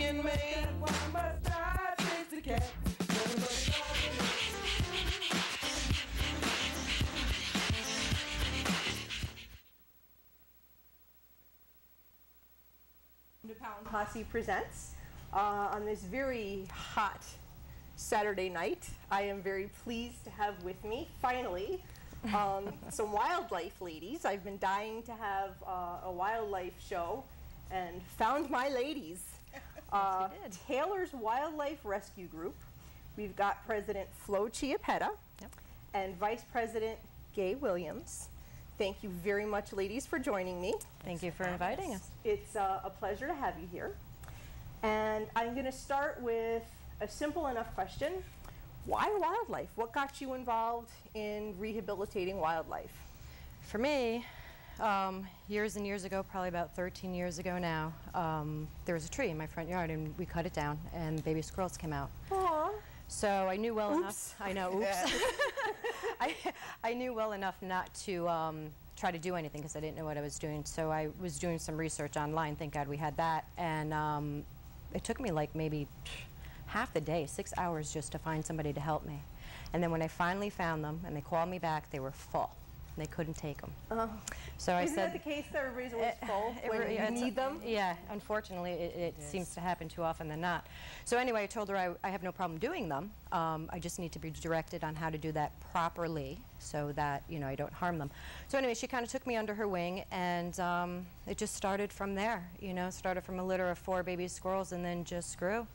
African man. Why must I chase the cat? Posse presents on this very hot Saturday night. I am very pleased to have with me, finally, some wildlife ladies. I've been dying to have a wildlife show and found my ladies. Tailor's Wildlife Rescue Group. We've got President Flo Chiappetta and Vice President Gay Williams. Thank you very much, ladies, for joining me. Thank you for inviting us. It's a pleasure to have you here. And I'm going to start with a simple enough question. Why wildlife? What got you involved in rehabilitating wildlife? For me, years and years ago, probably about 13 years ago now, there was a tree in my front yard and we cut it down and baby squirrels came out. Aww. So I knew well enough. I know, oops. I knew well enough not to try to do anything because I didn't know what I was doing. So I was doing some research online. Thank God we had that. And it took me like maybe half the day, 6 hours just to find somebody to help me. And then when I finally found them and they called me back, they were full. They couldn't take them. So I Isn't said, that the case that everybody's always full when you need them? Yeah, unfortunately, it seems to happen too often than not. So anyway, I told her I have no problem doing them. I just need to be directed on how to do that properly so that, you know, I don't harm them. So anyway, she kind of took me under her wing, and it just started from there. You know, started from a litter of 4 baby squirrels and then just grew.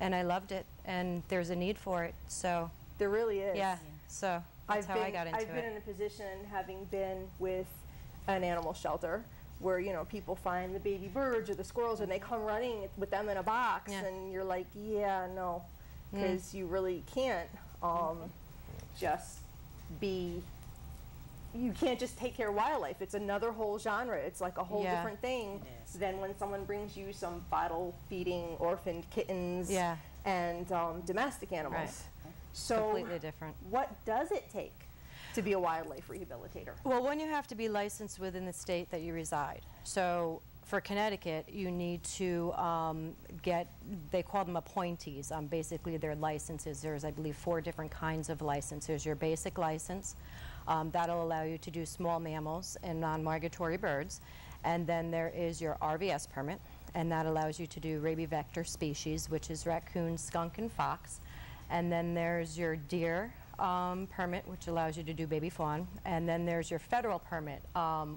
And I loved it, and there's a need for it. So there really is. Yeah. So that's how I got into it. I've been in a position, having been with an animal shelter, where, you know, people find the baby birds or the squirrels and they come running with them in a box, and you're like, yeah, no, because you really can't just be, you can't just take care of wildlife. It's another whole genre. It's like a whole different thing than when someone brings you some bottle feeding orphaned kittens and domestic animals. Right. So completely different. What does it take to be a wildlife rehabilitator? Well, one, you have to be licensed within the state that you reside. So for Connecticut, you need to get, they call them appointees. Basically, their licenses. There's, I believe, 4 different kinds of licenses. Your basic license, that'll allow you to do small mammals and non-migratory birds. And then there is your RVS permit, and that allows you to do rabies vector species, which is raccoon, skunk, and fox. And then there's your deer permit, which allows you to do baby fawn. And then there's your federal permit,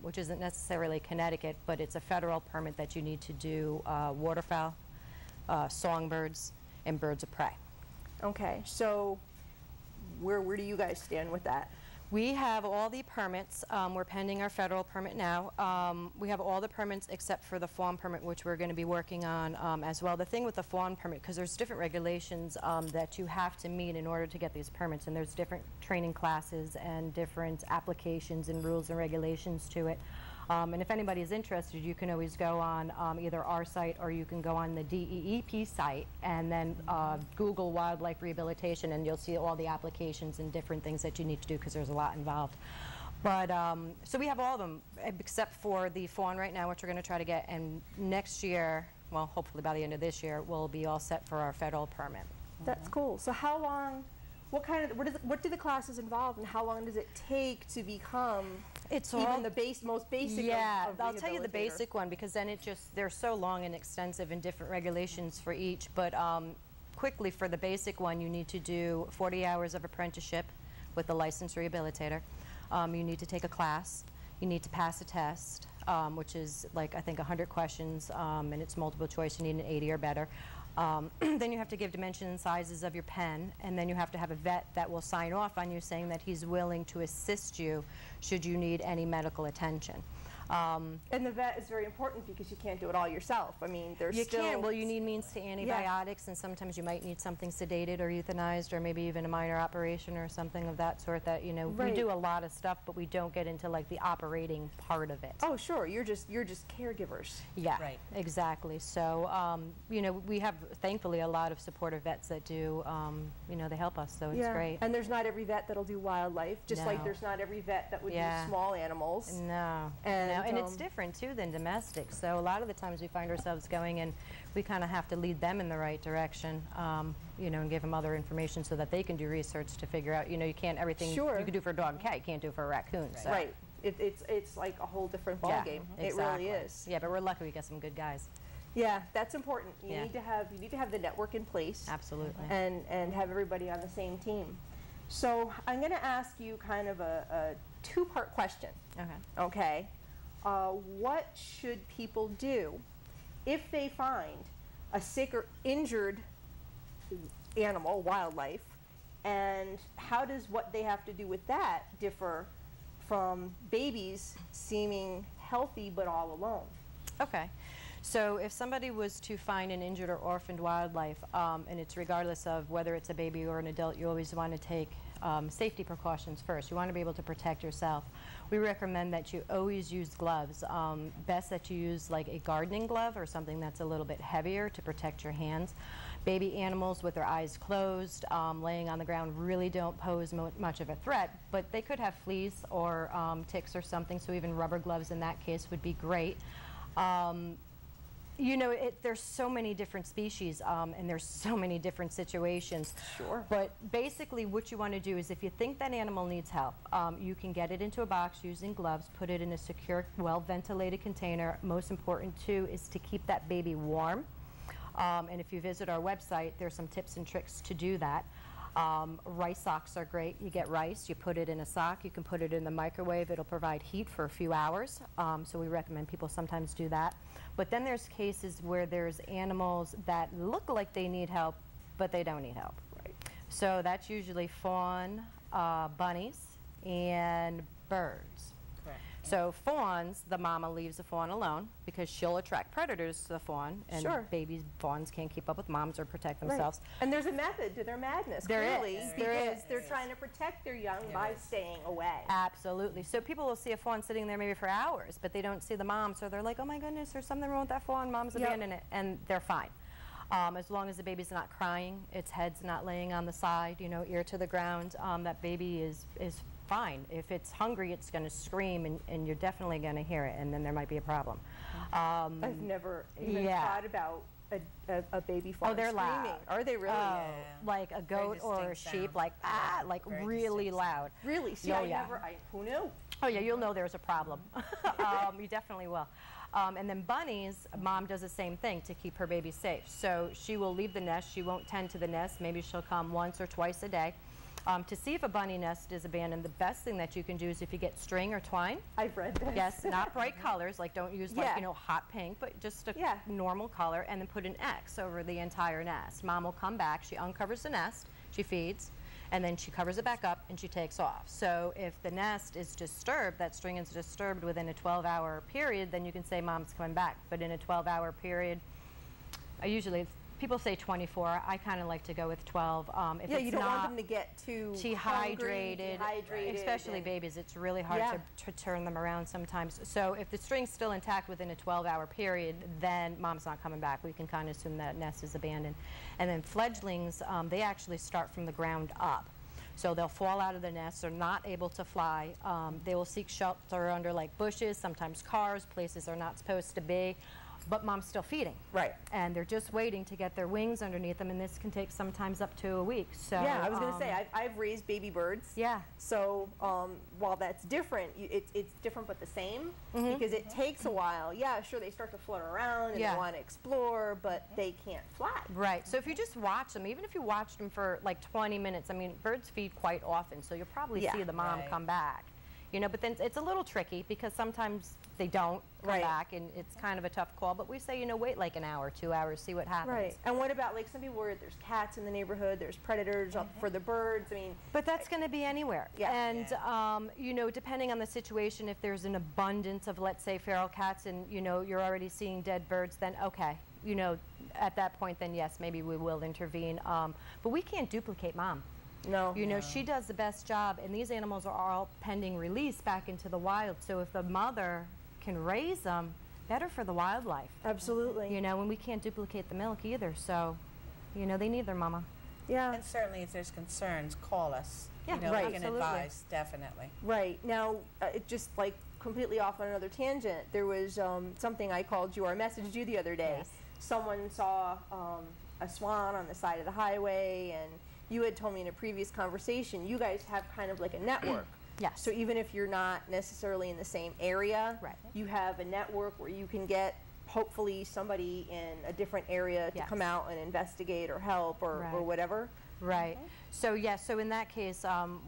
which isn't necessarily Connecticut, but it's a federal permit that you need to do waterfowl, songbirds, and birds of prey. Okay, so where do you guys stand with that? We have all the permits. We're pending our federal permit now. We have all the permits except for the fawn permit, which we're going to be working on as well. The thing with the fawn permit, because there's different regulations that you have to meet in order to get these permits, and there's different training classes and different applications and rules and regulations to it. And if anybody is interested, you can always go on either our site or you can go on the DEEP site and then Google wildlife rehabilitation, and you'll see all the applications and different things that you need to do, because there's a lot involved. But so we have all of them except for the fawn right now, which we're going to try to get, and next year, well, hopefully by the end of this year, we'll be all set for our federal permit. That's cool. So how long, what do the classes involve, and how long does it take to become even the most basic of I'll tell you the basic one, because then they're so long and extensive and different regulations for each. But quickly, for the basic one, you need to do 40 hours of apprenticeship with a licensed rehabilitator. You need to take a class. You need to pass a test, which is like, I think, 100 questions, and it's multiple choice. You need an 80 or better. Then you have to give dimensions and sizes of your pen, and then you have to have a vet that will sign off on you saying that he's willing to assist you should you need any medical attention. And the vet is very important because you can't do it all yourself. I mean, you can't. Well, you need means to antibiotics, and sometimes you might need something sedated or euthanized, or maybe even a minor operation or something of that sort. That, you know, we do a lot of stuff, but we don't get into like the operating part of it. Oh, sure. You're just caregivers. Yeah, right. Exactly. So, you know, we have thankfully a lot of supportive vets that do. You know, they help us, so it's great. And there's not every vet that'll do wildlife, just like there's not every vet that would do small animals. No. And and it's different too than domestic. So a lot of the times we find ourselves going and we kind of have to lead them in the right direction, you know, and give them other information so that they can do research to figure out, you know, you can't everything you can do for a dog and cat, you can't do for a raccoon. Right. So. Right. It's like a whole different ball game. Exactly. It really is. Yeah, but we're lucky we got some good guys. Yeah, that's important. You need to have the network in place. Absolutely. And have everybody on the same team. So I'm going to ask you kind of a two-part question. Okay. What should people do if they find a sick or injured animal, wildlife, and how does what they have to do with that differ from babies seeming healthy but all alone? Okay. So if somebody was to find an injured or orphaned wildlife, and it's regardless of whether it's a baby or an adult, you always want to take safety precautions first. You want to be able to protect yourself. We recommend that you always use gloves. Best that you use like a gardening glove or something that's a little bit heavier to protect your hands. Baby animals with their eyes closed, laying on the ground really don't pose much of a threat, but they could have fleas or ticks or something, so even rubber gloves in that case would be great. You know, there's so many different species and there's so many different situations. Sure. But basically what you want to do is if you think that animal needs help, you can get it into a box using gloves, put it in a secure, well-ventilated container. Most important too is to keep that baby warm. And if you visit our website, there's some tips and tricks to do that. Rice socks are great. You get rice, you put it in a sock, you can put it in the microwave, it'll provide heat for a few hours, so we recommend people sometimes do that. But then there's cases where there's animals that look like they need help, but they don't need help. Right. So that's usually fawn, bunnies, and birds. Correct. So fawns, the mama leaves the fawn alone because she'll attract predators to the fawn, and babies, fawns can't keep up with moms or protect themselves. Right. And there's a method to their madness, clearly, because they're trying to protect their young by staying away. Absolutely. So people will see a fawn sitting there maybe for hours, but they don't see the mom, so they're like, oh my goodness, there's something wrong with that fawn, mom's abandoning it, and they're fine. As long as the baby's not crying, its head's not laying on the side, you know, ear to the ground, that baby is fine. If it's hungry, it's going to scream, and you're definitely going to hear it, and then there might be a problem. I've never even thought about a baby fawn they're screaming. loud. Are they really? Like a goat or a sheep, like like really loud. Really? See, who knew? Oh yeah, you'll know there's a problem. You definitely will. And then bunnies, mom does the same thing to keep her baby safe. So she will leave the nest, she won't tend to the nest, maybe she'll come once or twice a day. To see if a bunny nest is abandoned, the best thing that you can do is if you get string or twine. I've read this. Yes, not bright colors, like don't use like, you know, hot pink, but just a normal color, and then put an X over the entire nest. Mom will come back, she uncovers the nest, she feeds, and then she covers it back up and she takes off. So if the nest is disturbed, that string is disturbed within a 12-hour period, then you can say mom's coming back. But in a 12-hour period, people say 24. I kind of like to go with 12. If it's you don't want them to get too dehydrated, especially and babies. It's really hard to turn them around sometimes. So if the string's still intact within a 12-hour period, then mom's not coming back. We can kind of assume that nest is abandoned. And then fledglings, they actually start from the ground up. So they'll fall out of the nest, they're not able to fly. They will seek shelter under like bushes, sometimes cars, places they're not supposed to be. But mom's still feeding. Right. And they're just waiting to get their wings underneath them, and this can take sometimes up to a week. So yeah, I was going to say, I've raised baby birds. Yeah. So while that's different, it's different but the same, because it takes a while. Yeah, sure, they start to flutter around and they want to explore, but they can't fly. Right. So if you just watch them, even if you watched them for like 20 minutes, I mean, birds feed quite often, so you'll probably see the mom come back. You know, but then it's a little tricky because sometimes they don't come back, and it's kind of a tough call. But we say, you know, wait like an hour, 2 hours, see what happens. Right. And what about, like, some people where there's cats in the neighborhood, there's predators for the birds, I mean. But that's going to be anywhere. Yeah. And, you know, depending on the situation, if there's an abundance of, let's say, feral cats and, you know, you're already seeing dead birds, then okay. You know, at that point, then yes, maybe we will intervene. But we can't duplicate mom. No. You know, she does the best job, and these animals are all pending release back into the wild. So if the mother can raise them, better for the wildlife. Absolutely. You know, and we can't duplicate the milk either. So, you know, they need their mama. Yeah. And certainly if there's concerns, call us. Yeah, you know, right. we can advise, definitely. Right. Now, just like completely off on another tangent, there was something I called you or I messaged you the other day. Yes. Someone saw a swan on the side of the highway, and you had told me in a previous conversation you guys have kind of like a network. Yes. So even if you're not necessarily in the same area, Right. you have a network where you can get hopefully somebody in a different area to Yes. come out and investigate or help or Right. whatever. Right. So yes, so in that case,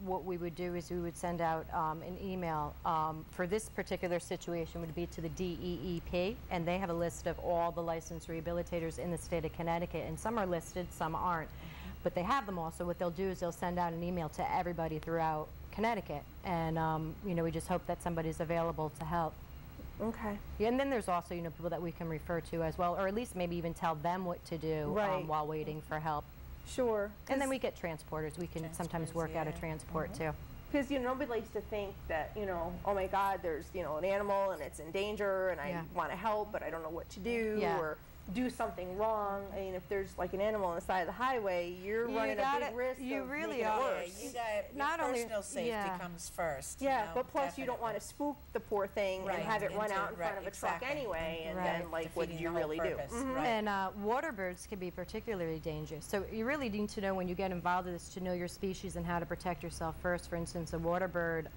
what we would do is we would send out an email for this particular situation would be to the DEEP, and they have a list of all the licensed rehabilitators in the state of Connecticut, and some are listed, some aren't, but they have them all. So what they'll do is they'll send out an email to everybody throughout Connecticut, and you know, we just hope that somebody's available to help. Okay. Yeah, and then there's also, you know, people that we can refer to as well, or at least maybe even tell them what to do Right. while waiting for help. Sure. And then we get transporters. We can sometimes work out a transport too. Because, you know, nobody likes to think that, you know, oh my God, there's, you know, an animal and it's in danger and I Yeah. want to help, but I don't know what to do Yeah. or do something wrong. I mean, if there's like an animal on the side of the highway, you're running a big risk you of really making are. it Yeah, worse. you got Not your only- personal safety yeah. comes first. Yeah, you know, but plus you don't want to definitely. spook the poor thing Right, and have it run into- out in front right, of a truck exactly. anyway, and Right. then like, what did Defeating you the whole really do? purpose, Mhm. right. And water birds can be particularly dangerous. So you really need to know when you get involved in this to know your species and how to protect yourself first. For instance, a water bird,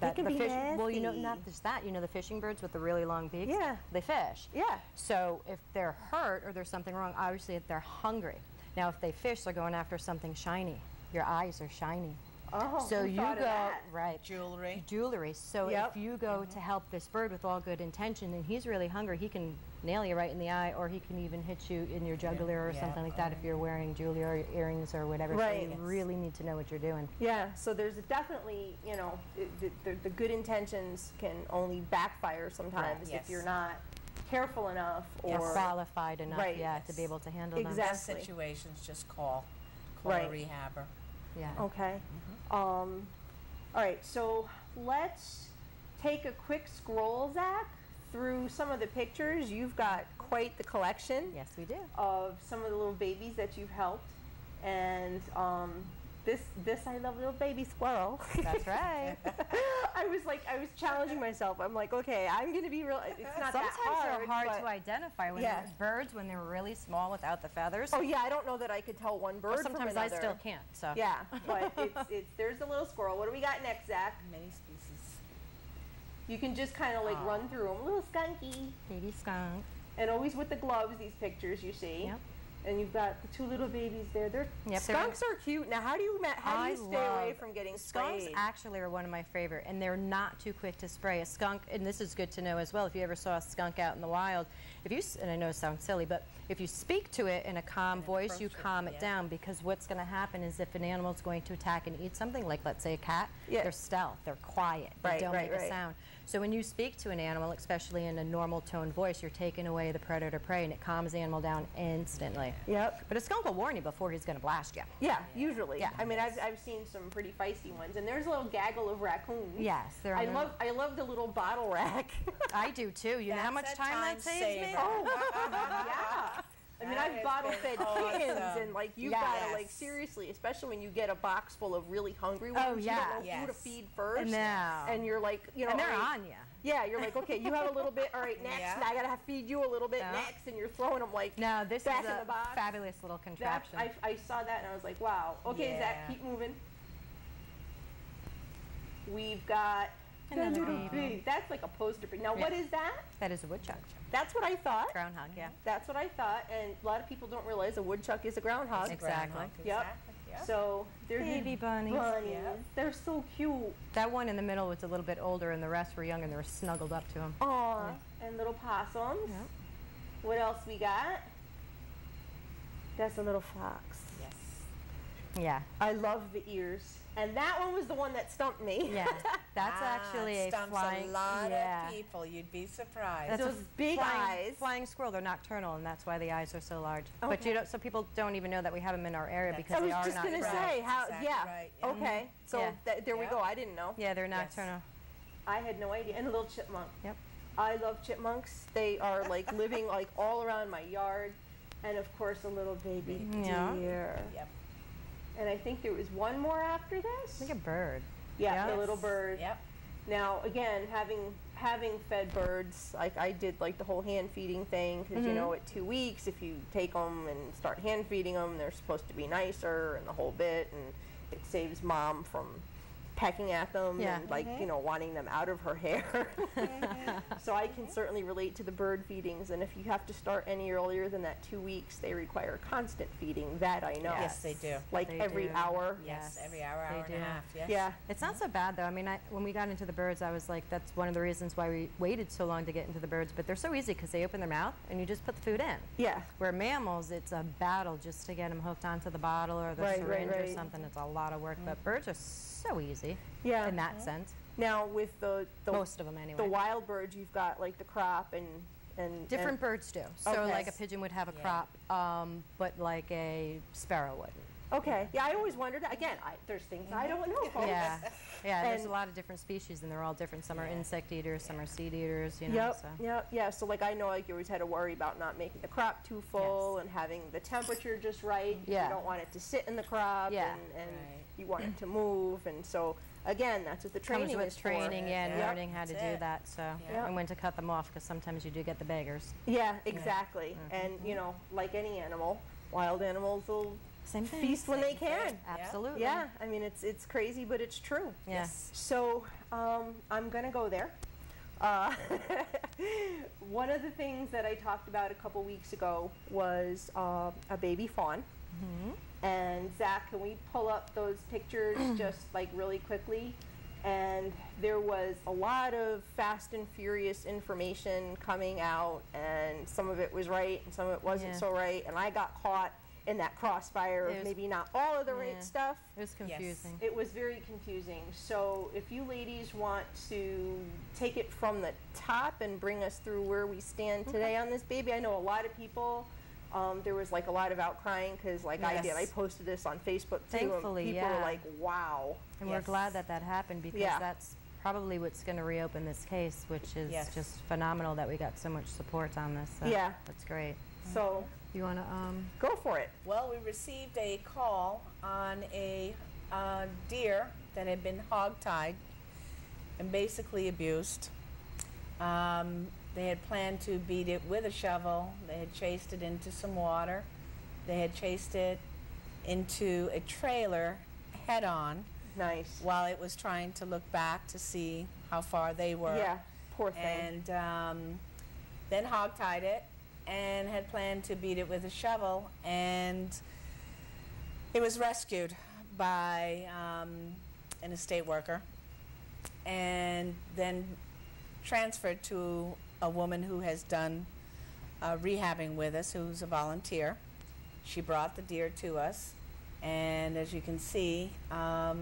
that can the be fish. Well, you know, nasty. not just that. You know, the fishing birds with the really long beaks. Yeah. They fish. Yeah. So if they're hurt or there's something wrong, obviously if they're hungry. Now, if they fish, they're going after something shiny. Your eyes are shiny. Oh, So who you thought go of that? right. Jewelry. Jewelry. So Yep. if you go to help this bird with all good intention and he's really hungry, he can nail you right in the eye, or he can even hit you in your jugular or Yeah. something like that if you're wearing jewelry or earrings or whatever. Right. So you really need to know what you're doing. Yeah, so there's definitely, you know, the good intentions can only backfire sometimes Yes. if you're not careful enough Or or qualified enough, Right. yeah, to be able to handle them. Exactly. Best situations, just call Right. a rehabber. Yeah. Okay. All right, so let's take a quick scroll, Zach, through some of the pictures. You've got quite the collection Yes, we do. of some of the little babies that you've helped, and this I love, little baby squirrel. That's right. I was challenging myself. I'm like, okay, I'm gonna be real. It's not Sometimes that hard. they're hard but- to identify when Yeah. birds when they're really small without the feathers. Oh yeah, I don't know that I could tell one bird Or from sometimes I another. still can't. So Yeah, but it's there's the little squirrel. What do we got next, Zach? Many species. You can just kind of like run through them. Little skunky. baby skunk. And always with the gloves, these pictures you see. Yep. And you've got the two little babies there. Yep, they're- Skunks are cute. Now, how do you I stay away love- from getting Skunks sprayed? actually are one of my favorite, and they're not too quick to spray. A skunk, and this is good to know as well, if you ever saw a skunk out in the wild, if you, and I know it sounds silly, but if you speak to it in a calm voice, you approach it, calm it yeah. down, because what's going to happen is if an animal's going to attack and eat something, like let's say a cat, Yeah. they're stealth, they're quiet, they Right, don't right, make a right. sound. So when you speak to an animal, especially in a normal tone voice, you're taking away the predator prey, and it calms the animal down instantly. Yep. But a skunk will warn you before he's going to blast you. Yeah, usually. Yeah. I mean, I've seen some pretty feisty ones, and there's a little gaggle of raccoons. Yes, they're. I love the little bottle rack. I do too. You know how much That's a time that time saves me? saver. Yeah. I mean, That I've has bottle been fed chickens, awesome. and like you've got to like Yes. seriously, especially when you get a box full of really hungry ones. Oh, You yeah. don't know who to Yes. feed first. No. And you're like, you know, And they're all right, on you. Yeah, you're like, okay, you have a little bit. All right, next. Yeah. Now I gotta feed you a little bit Yeah. next, and you're throwing them like. No, this back is in a the box. fabulous little That, contraption. I saw that and I was like, wow. Okay, Zach, Yeah. keep moving. We've got Another little baby. That's like a poster. Now, what Yeah. is that? That is a woodchuck. That's what I thought. Groundhog, yeah. That's what I thought, and a lot of people don't realize a woodchuck is a groundhog. Exactly. Groundhog, Yep. Exactly. Yep. So they're Baby bunnies. Yeah. They're so cute. That one in the middle was a little bit older, and the rest were young, and they were snuggled up to him. Aw, and little possums. Yep. What else we got? That's a little fox. Yes. Yeah. I love the ears. And that one was the one that stumped me. Yeah. That's actually a stumps flying. a lot yeah. of people. You'd be surprised. That's Those a big flying, eyes. Flying squirrel. They're nocturnal, and that's why the eyes are so large. But Okay. you don't. So people don't even know that we have them in our area That's because I they was are just going to nocturnal. say, how, Exactly yeah. right, yeah. Okay, so Yeah. there we Yeah. go. I didn't know. Yeah, they're Yes. nocturnal. I had no idea. And a little chipmunk. Yep. I love chipmunks. They are like living like all around my yard. And of course, a little baby Yeah. deer. Yep. And I think there was one more after I this. think a bird. Yeah, Yeah. the little bird. Yep. Now, again, having fed birds, like I did like the whole hand feeding thing, because you know, at 2 weeks, if you take them and start hand feeding them, they're supposed to be nicer and the whole bit, and it saves mom from pecking at them and like you know, wanting them out of her hair. So I can certainly relate to the bird feedings, and if you have to start any earlier than that 2 weeks, they require constant feeding. That I know. Yes, they do. Like They every do. hour. Yes, every hour, they hour and do. a half. Yes. Yeah. It's not so bad though. I mean, when we got into the birds, I was like, that's one of the reasons why we waited so long to get into the birds. But they're so easy because they open their mouth and you just put the food in. Yeah. Where mammals, it's a battle just to get them hooked onto the bottle or the Right, syringe right, or right. something. It's a lot of work. But birds are so easy Yeah. in that sense. Now with the Most of them anyway. the wild birds, you've got like the crop and Different birds do. So Okay. like a pigeon would have a Yeah. crop, but like a sparrow wouldn't. Okay. Yeah, I always wondered. Again, there's things I don't know. folks. Yeah, yeah. There's a And- lot of different species, and they're all different. Some are insect eaters, some are seed eaters. You know. Yep. So. Yep. Yeah. So like I know, like you always had to worry about not making the crop too full and having the temperature just right. Yeah. You don't want it to sit in the crop. Yeah. And Right. you want it to move. And so again, that's what the training Comes with is training, for. yeah, and Yep. learning how to That's do it. that. So, Yeah. and when to cut them off, because sometimes you do get the beggars. Yeah. Exactly. And you know, like any animal, wild animals will Same thing. feast when they Same thing. can. Absolutely. Yeah. I mean, it's crazy, but it's true. Yeah. Yes. So I'm going to go there. One of the things that I talked about a couple weeks ago was a baby fawn. And Zach, can we pull up those pictures just like really quickly? And there was a lot of fast and furious information coming out, and some of it was right and some of it wasn't Yeah. so right. And I got caught in that crossfire of There's- maybe not all of the Yeah. right stuff. It was confusing. It was very confusing. So if you ladies want to take it from the top and bring us through where we stand today on this baby. I know a lot of people, there was like a lot of outcrying because like I did. Yes. I posted this on Facebook too. Thankfully, and people were yeah. like, wow. And we're Yes. glad that that happened because Yeah. that's probably what's going to reopen this case, which is Yes. just phenomenal that we got so much support on this. So Yeah. That's great. So You want to, go for it. Well, we received a call on a deer that had been hogtied and basically abused. They had planned to beat it with a shovel. They had chased it into some water. They had chased it into a trailer head on Nice. while it was trying to look back to see how far they were. Yeah. Poor thing. And then hogtied it and had planned to beat it with a shovel, and it was rescued by an estate worker and then transferred to a woman who has done rehabbing with us, who's a volunteer. She brought the deer to us, and as you can see, all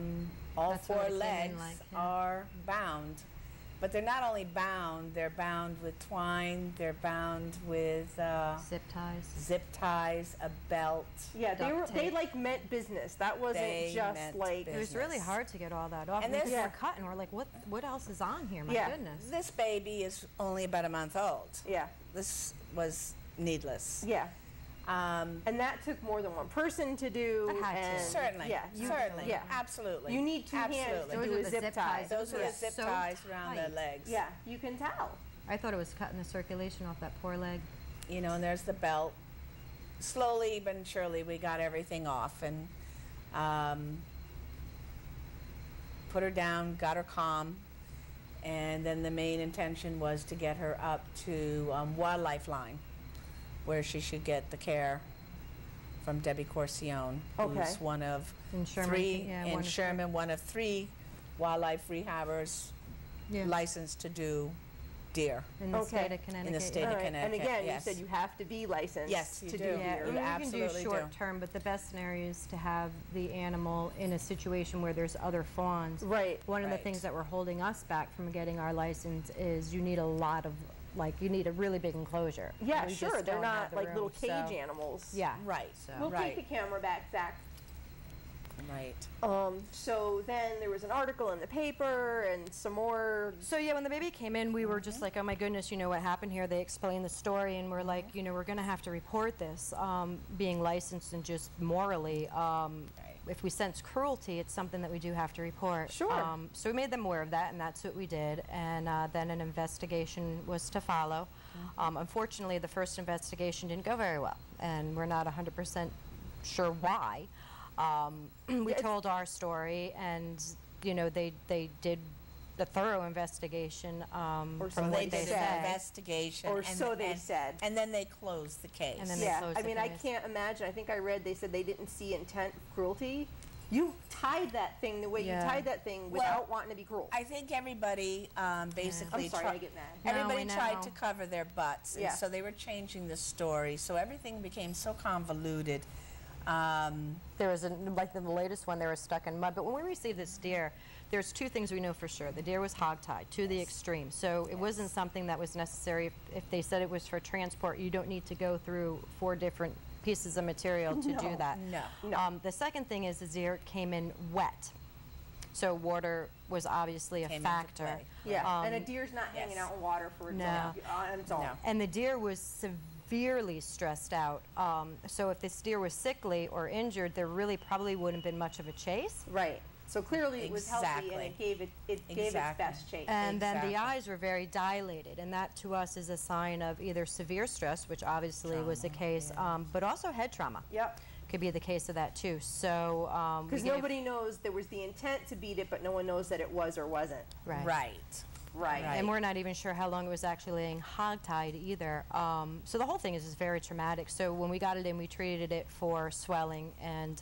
That's what four it came in legs like, yeah. are bound. But they're not only bound, they're bound with twine, they're bound with zip ties. zip ties, a belt. Yeah, duct they tape. like meant business. That wasn't They just meant like It was really business. hard to get all that off. And And there's- we're cutting. We're like, what else is on here? My Yeah. goodness. This baby is only about a month old. yeah, This was needless. yeah. And that took more than one person to do. It had to. and Certainly, Yeah, certainly, yeah. absolutely. You need two hands Absolutely. to Those do are a the zip zip tie. ties. Those are the Yeah. zip So ties around the tight. legs. Yeah, you can tell. I thought it was cutting the circulation off that poor leg. You know, and there's the belt. Slowly but surely, we got everything off and put her down, got her calm, and then the main intention was to get her up to Wildlife Line, where she should get the care from Debbie Corcione, Okay. who's one of In Sherman, three yeah, in one of Sherman, one of three wildlife rehabbers Yeah. licensed to do deer. In the Okay. state of Connecticut. state yeah. of All right. And Connecticut, again, yes. you said you have to be licensed Yes, you to do. do Yeah, deer. I mean, you can do absolutely do. short term, but the best scenario is to have the animal in a situation where there's other fawns. Right. One of the Right. things that were holding us back from getting our license is you need a lot of, like, you need a really big enclosure. Yeah, We just sure. They're don't have not the like room, little cage so- animals. Yeah. Right. So. We'll Right. take the camera back, Zach. Right. So then there was an article in the paper and some more. So yeah, when the baby came in, we were just like, oh my goodness, you know what happened here? They explained the story, and we're like, you know, we're going to have to report this, being licensed and just morally. If we sense cruelty, it's something that we do have to report. Sure. So we made them aware of that, and that's what we did. And then an investigation was to follow. Unfortunately, the first investigation didn't go very well, and we're not 100% sure why. We told our story, and you know, they did a thorough investigation from what they said. Investigation, Or so they said. And then they closed the case. And then they Yeah, closed I the mean, I case. can't imagine. I think I read they said they didn't see intent of cruelty. You tied that thing the way Yeah. you tied that thing without wanting to be cruel. I think everybody basically I'm sorry, I get mad. everybody No, I tried know. to cover their butts, and Yeah. so they were changing the story. So everything became so convoluted. There was, like the latest one, they were stuck in mud. But when we received this deer, there's two things we know for sure. The deer was hogtied to the extreme. So it wasn't something that was necessary. If they said it was for transport, you don't need to go through 4 different pieces of material to do that. No. The second thing is the deer came in wet. So water was obviously a Came into factor. play. Yeah, and a deer's not hanging yes. out in water for its No. on its own. No. And the deer was severely stressed out. So if this deer was sickly or injured, there really probably wouldn't have been much of a chase. Right. So clearly it was healthy, and Exactly. it gave its Exactly. best chase. And then the Exactly. eyes were very dilated, and that to us is a sign of either severe stress, which obviously was the case, but also head trauma. Yep. Could be the case of that too. So Because nobody knows there was the intent to beat it, but no one knows that it was or wasn't. right. Right. Right. And we're not even sure how long it was actually laying hogtied either. So the whole thing is just very traumatic. So when we got it in, we treated it for swelling and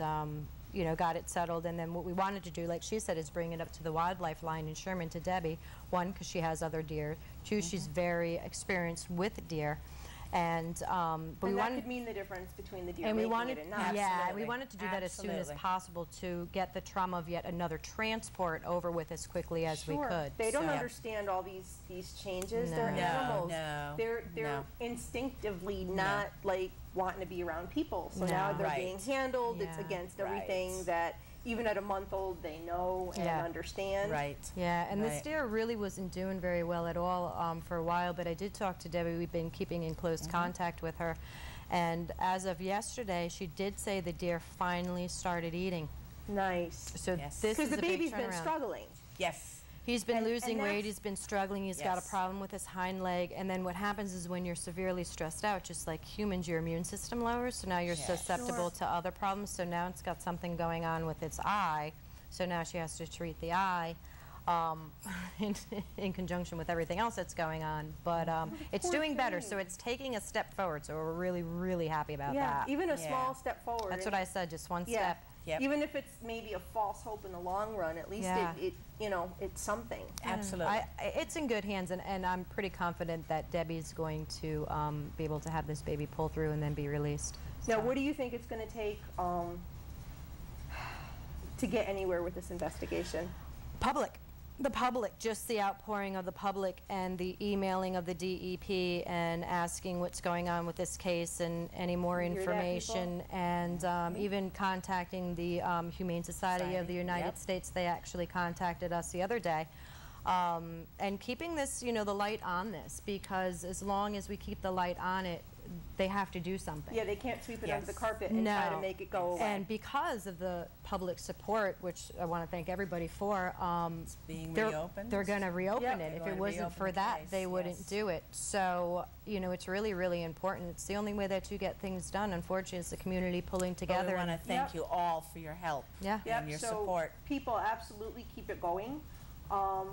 you know, got it settled. And then what we wanted to do, like she said, is bring it up to the wildlife line in Sherman to Debbie. 1, because she has other deer. 2, she's very experienced with deer. And but And we that wanted, could mean the difference between the deer and we making wanted, it and not. yeah, we Absolutely. wanted to do that as soon as Absolutely. possible to get the trauma of yet another transport over with as quickly as we Sure. could. They don't So- understand all these changes. They're No. No, animals. no, They're no. instinctively not like wanting to be around people. So No. now they're Right. being handled. It's Yeah. against Right. everything that even at a month old they know and Yeah. understand. Right. Yeah, and this Right. deer really wasn't doing very well at all for a while, but I did talk to Debbie. We've been keeping in close contact with her. And as of yesterday, she did say the deer finally started eating. Nice. So Yes. this Because is the a big baby's been turnaround. struggling. Yes. He's been And losing weight, that's- he's been struggling, he's got a Yes. problem with his hind leg, and then what happens is when you're severely stressed out, just like humans, your immune system lowers, so now you're Yeah. susceptible Sure. to other problems, so now it's got something going on with its eye, so now she has to treat the eye in conjunction with everything else that's going on, but it's poor doing better, thing. so it's taking a step forward, so we're really, really happy about Yeah. that. Even a Yeah. small step forward. That's what I said, just one Yeah. step. Yep. Even if it's maybe a false hope in the long run, at least Yeah. it you know, it's something. Absolutely. It's in good hands, and I'm pretty confident that Debbie's going to be able to have this baby pull through and then be released. Now, So- what do you think it's going to take to get anywhere with this investigation? The public, just the outpouring of the public and the emailing of the DEP and asking what's going on with this case and any more You hear that, information, and even contacting the Humane Society of the United Yep. States. They actually contacted us the other day. And keeping this, you know, the light on this, because as long as we keep the light on it, they have to do something. Yeah, they can't sweep it under the Yes. carpet and try to make it go away. And because of the public support, which I want to thank everybody for, being they're, reopened. They're going to reopen Yep. it. If They're it gonna wasn't reopen for the that, case, they wouldn't yes. do it. So, you know, it's really, really important. It's the only way that you get things done. Unfortunately, it's the community pulling But together. we want to and- thank Yep. you all for your help Yeah. Yep, and your so support. people absolutely keep it going.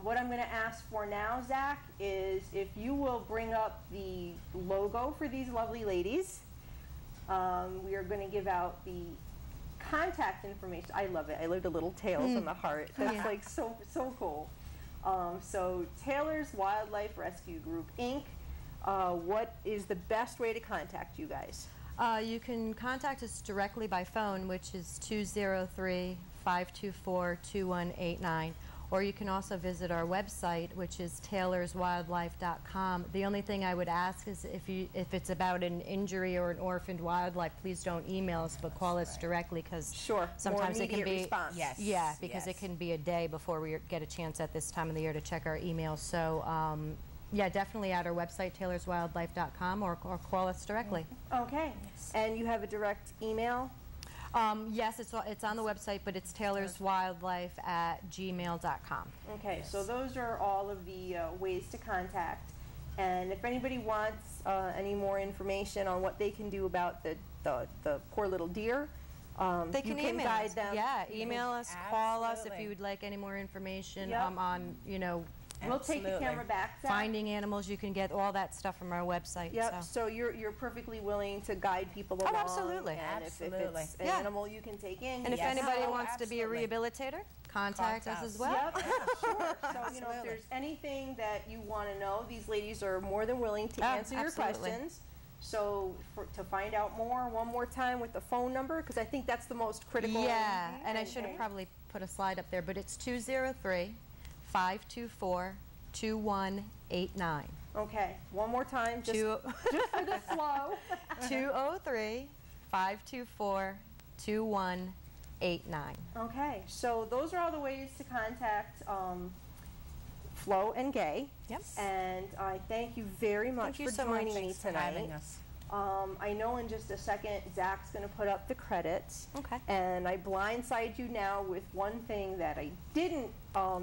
What I'm going to ask for now, Zach, is if you will bring up the logo for these lovely ladies. We are going to give out the contact information. I love it. I love the little tails on the heart. That's Yeah. like so cool. So Tailor's Wildlife Rescue Group, Inc. What is the best way to contact you guys? You can contact us directly by phone, which is 203-524-2189, or you can also visit our website, which is taylorswildlife.com. The only thing I would ask is if it's about an injury or an orphaned wildlife, please don't email us, but call us directly, because Sure. sometimes More it can be response. Yes. yeah, because Yes. it can be a day before we get a chance at this time of the year to check our emails. So yeah, definitely at our website, taylorswildlife.com, or call us directly. Okay. And you have a direct email? Yes, it's on the website, but it's taylorswildlife@gmail.com. Okay, so those are all of the ways to contact. And if anybody wants any more information on what they can do about the poor little deer, They can you can email guide us. them. Yeah, email us, call us if Absolutely. you would like any more information Yep. on, We'll take the camera back, Zach. finding animals. You can get all that stuff from our website. Yep, So. so you're perfectly willing to guide people along. absolutely. And if Absolutely. it's an Yeah. animal you can take in. And if Yes. anybody Oh, wants to be a absolutely. rehabilitator, contact us as well. Yep, sure. So, if Absolutely. there's anything that you want to know, these ladies are more than willing to Oh, answer your absolutely. questions. So, to find out more, one more time with the phone number, because I think that's the most critical. Yeah, and I thing. should have probably put a slide up there, but it's 203-524-2189. Okay, one more time, just Two- just for the flow. 203-524-2189. Okay, so those are all the ways to contact Flo and Gay. Yep. And I thank you very much Thank you for so joining much. me Thanks for tonight. having us. I know in just a second Zach's going to put up the credits. Okay. And I blindside you now with one thing that I didn't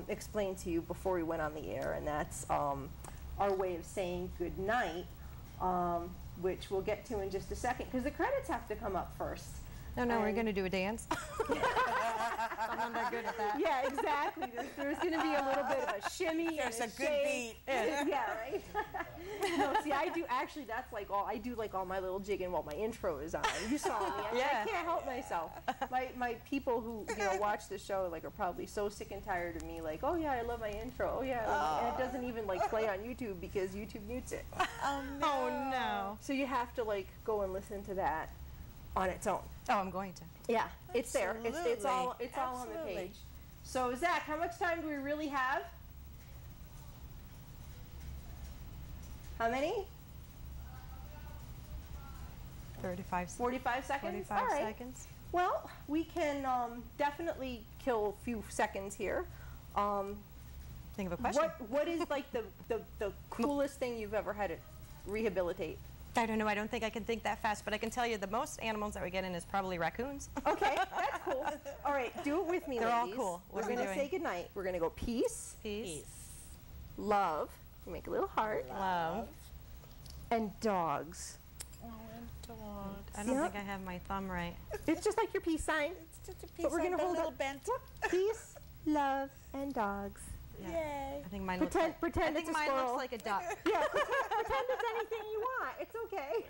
explain to you before we went on the air, and that's our way of saying good night, which we'll get to in just a second, because the credits have to come up first. No, we're And- going to do a dance. I'm not that good at that. Yeah, exactly. There's going to be a little bit of a shimmy. There's and a good shake. beat. Yeah, right. No, see, I do actually. That's like all I do. Like all my little jigging while my intro is on. You saw me. I Yeah. can't help myself. My people who watch the show are probably so sick and tired of me. Like, oh yeah, I love my intro. Oh yeah, I love it. And it doesn't even play on YouTube because YouTube mutes it. Oh, no. So you have to go and listen to that on its own. Oh, I'm going to. Yeah, it's there. It's all Absolutely. on the Absolutely. page. So Zach, how much time do we really have? How many? 35 45 seconds? 45 All right. seconds. Well, we can definitely kill a few seconds here. Think of a question. What is the coolest thing you've ever had to rehabilitate? I don't know. I don't think I can think that fast, but I can tell you the most animals that we get in is probably raccoons. Okay, that's cool. All right, do it with me, They're all ladies. cool. What We're are we going to doing? say goodnight. We're going to go peace, Peace, love, make a little heart, love. and dogs. Oh, and dog. I don't Yeah. think I have my thumb right. It's just like your peace sign. It's just a piece But we're of gonna the hold little up. bent. Yep. Peace, love, and dogs. Yay. I think mine looks Pretend, like, pretend I think it's a mine squirrel. looks like a duck. Yeah, pretend it's anything you want. It's okay.